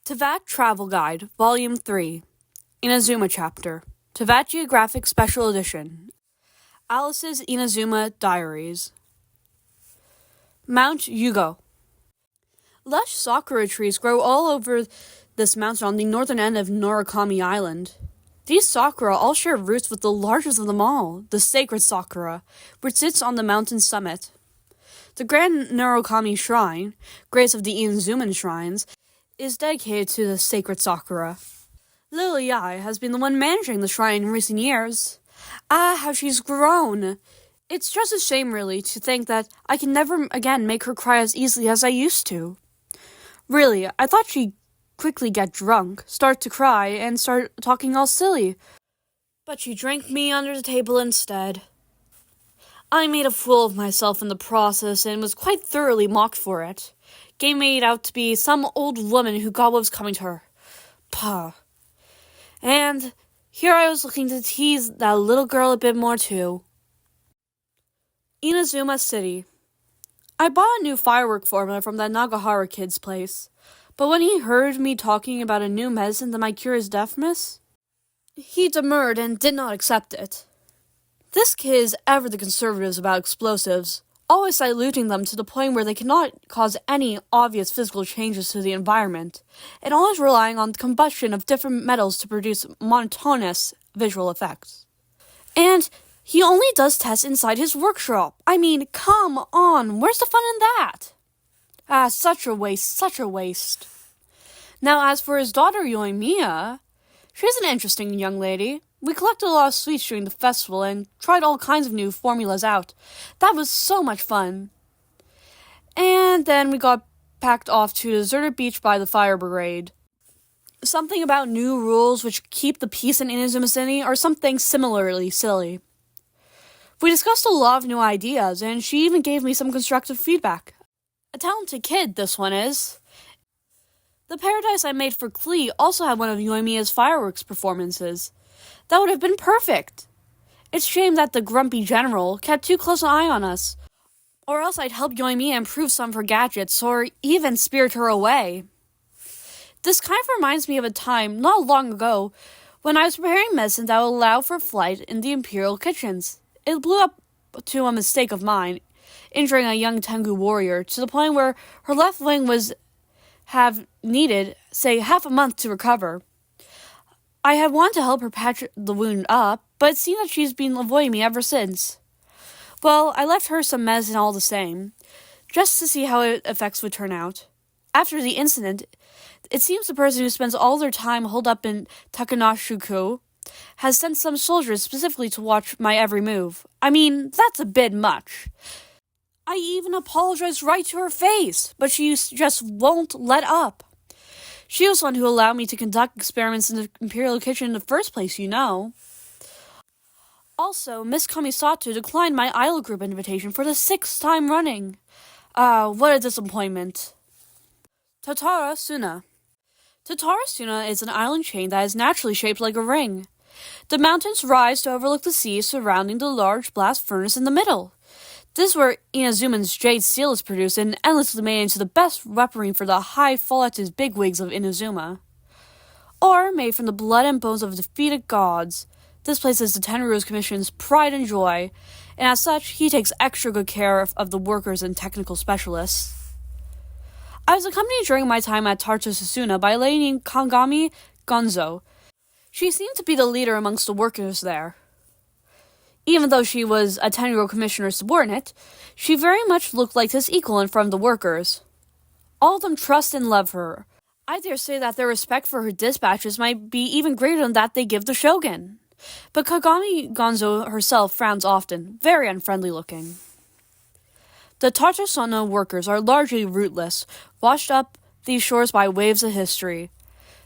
Teyvat Travel Guide, Volume 3, Inazuma Chapter, Teyvat Geographic Special Edition, Alice's Inazuma Diaries. Mount Yugo. Lush sakura trees grow all over this mountain on the northern end of Norakami Island. These sakura all share roots with the largest of them all, the sacred sakura, which sits on the mountain's summit. The Grand Norakami Shrine, greatest of the Inazuman shrines, is dedicated to the sacred sakura. Lily Ai has been the one managing the shrine in recent years. Ah, how she's grown! It's just a shame, really, to think that I can never again make her cry as easily as I used to. Really, I thought she'd quickly get drunk, start to cry, and start talking all silly. But she drank me under the table instead. I made a fool of myself in the process and was quite thoroughly mocked for it. Game made out to be some old woman who got what was coming to her. Pah. And here I was looking to tease that little girl a bit more too. Inazuma City. I bought a new firework formula from that Nagahara kid's place, but when he heard me talking about a new medicine that might cure his deafness, he demurred and did not accept it. This kid is ever the conservatives about explosives, always diluting them to the point where they cannot cause any obvious physical changes to the environment, and always relying on the combustion of different metals to produce monotonous visual effects. And he only does tests inside his workshop. I mean, come on, where's the fun in that? Ah, such a waste. Now, as for his daughter Yoimiya, she's an interesting young lady. We collected a lot of sweets during the festival and tried all kinds of new formulas out. That was so much fun. And then we got packed off to a deserted beach by the fire brigade. Something about new rules which keep the peace in Inazuma City or something similarly silly. We discussed a lot of new ideas, and she even gave me some constructive feedback. A talented kid, this one is. The paradise I made for Klee also had one of Yoimiya's fireworks performances. That would have been perfect. It's a shame that the grumpy general kept too close an eye on us, or else I'd help Yoimiya improve some of her gadgets, or even spirit her away. This kind of reminds me of a time, not long ago, when I was preparing medicine that would allow for flight in the Imperial kitchens. It blew up to a mistake of mine, injuring a young Tengu warrior to the point where her left wing have needed, say, half a month to recover. I had wanted to help her patch the wound up, but it seemed that she's been avoiding me ever since. Well, I left her some medicine all the same, just to see how its effects would turn out. After the incident, it seems the person who spends all their time holed up in Takanashuku has sent some soldiers specifically to watch my every move. I mean, that's a bit much. I even apologized right to her face, but she just won't let up. She was the one who allowed me to conduct experiments in the Imperial Kitchen in the first place, you know. Also, Miss Kamisato declined my idol group invitation for the 6th time running. What a disappointment. Tatara Suna. Tatara Suna is an island chain that is naturally shaped like a ring. The mountains rise to overlook the sea surrounding the large blast furnace in the middle. This is where Inazuman's jade steel is produced and endlessly made into the best weaponry for the high-faulted bigwigs of Inazuma. Or made from the blood and bones of defeated gods. This place is the Tenryu's Commission's pride and joy, and as such, he takes extra good care of the workers and technical specialists. I was accompanied during my time at Tarto Susuna by a lady named Kagami Gonzo. She seemed to be the leader amongst the workers there. Even though she was a Tenryou commissioner's subordinate, she very much looked like his equal in front of the workers. All of them trust and love her. I dare say that their respect for her dispatches might be even greater than that they give the shogun. But Kagami Gonzo herself frowns often, very unfriendly looking. The Tartasona workers are largely rootless, washed up these shores by waves of history.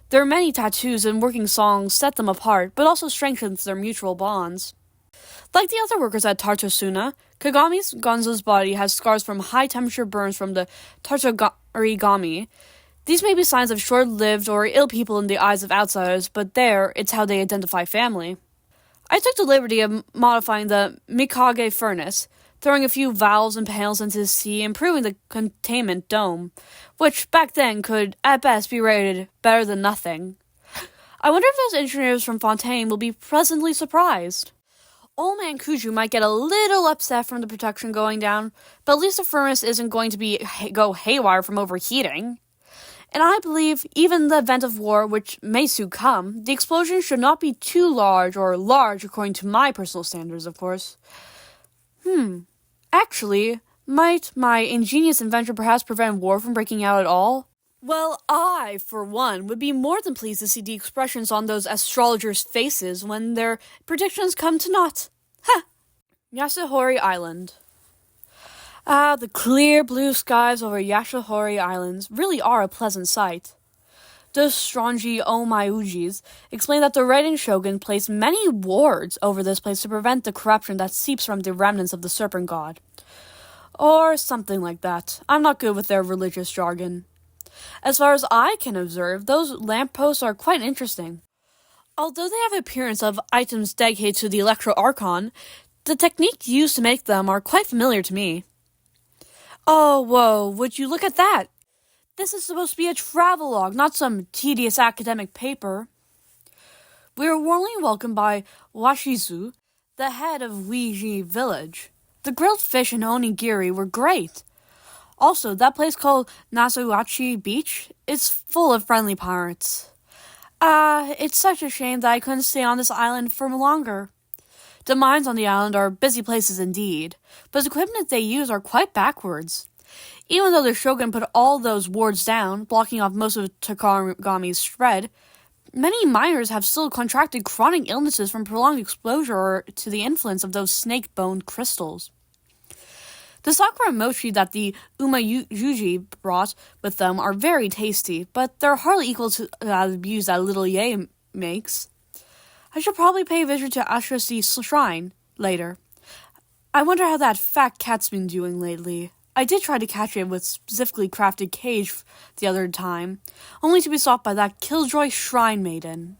Their many tattoos and working songs set them apart, but also strengthens their mutual bonds. Like the other workers at Tartosuna, Kagami Gonzo's body has scars from high-temperature burns from the Tartarigami. These may be signs of short-lived or ill people in the eyes of outsiders, but there, it's how they identify family. I took the liberty of modifying the Mikage furnace. throwing a few valves and panels into the sea, improving the containment dome, which back then could, at best, be rated better than nothing. I wonder if those engineers from Fontaine will be pleasantly surprised. Old Man Kuju might get a little upset from the protection going down, but at least the furnace isn't going to go haywire from overheating. And I believe, even in the event of war, which may soon come, the explosion should not be too large, or large according to my personal standards, of course. Actually, might my ingenious invention perhaps prevent war from breaking out at all? Well, I, for one, would be more than pleased to see the expressions on those astrologers' faces when their predictions come to naught. Ha! Yasuhori Island. The clear blue skies over Yasuhori Islands really are a pleasant sight. The Strongi Omaujis explain that the Raiden Shogun placed many wards over this place to prevent the corruption that seeps from the remnants of the Serpent God. Or something like that. I'm not good with their religious jargon. As far as I can observe, those lampposts are quite interesting. Although they have the appearance of items dedicated to the Electro Archon, the technique used to make them are quite familiar to me. Oh, whoa, would you look at that? This is supposed to be a travelogue, not some tedious academic paper. We were warmly welcomed by Washizu, the head of Uiji Village. The grilled fish and onigiri were great. Also, that place called Nasuachi Beach is full of friendly pirates. It's such a shame that I couldn't stay on this island for longer. The mines on the island are busy places indeed, but the equipment they use are quite backwards. Even though the Shogun put all those wards down, blocking off most of Takagami's spread, many miners have still contracted chronic illnesses from prolonged exposure to the influence of those snake-boned crystals. The sakura mochi that the Umayuji brought with them are very tasty, but they're hardly equal to the views that Little Ye makes. I should probably pay a visit to Ashra's shrine later. I wonder how that fat cat's been doing lately. I did try to catch it with specifically crafted cage the other time, only to be stopped by that killjoy shrine maiden.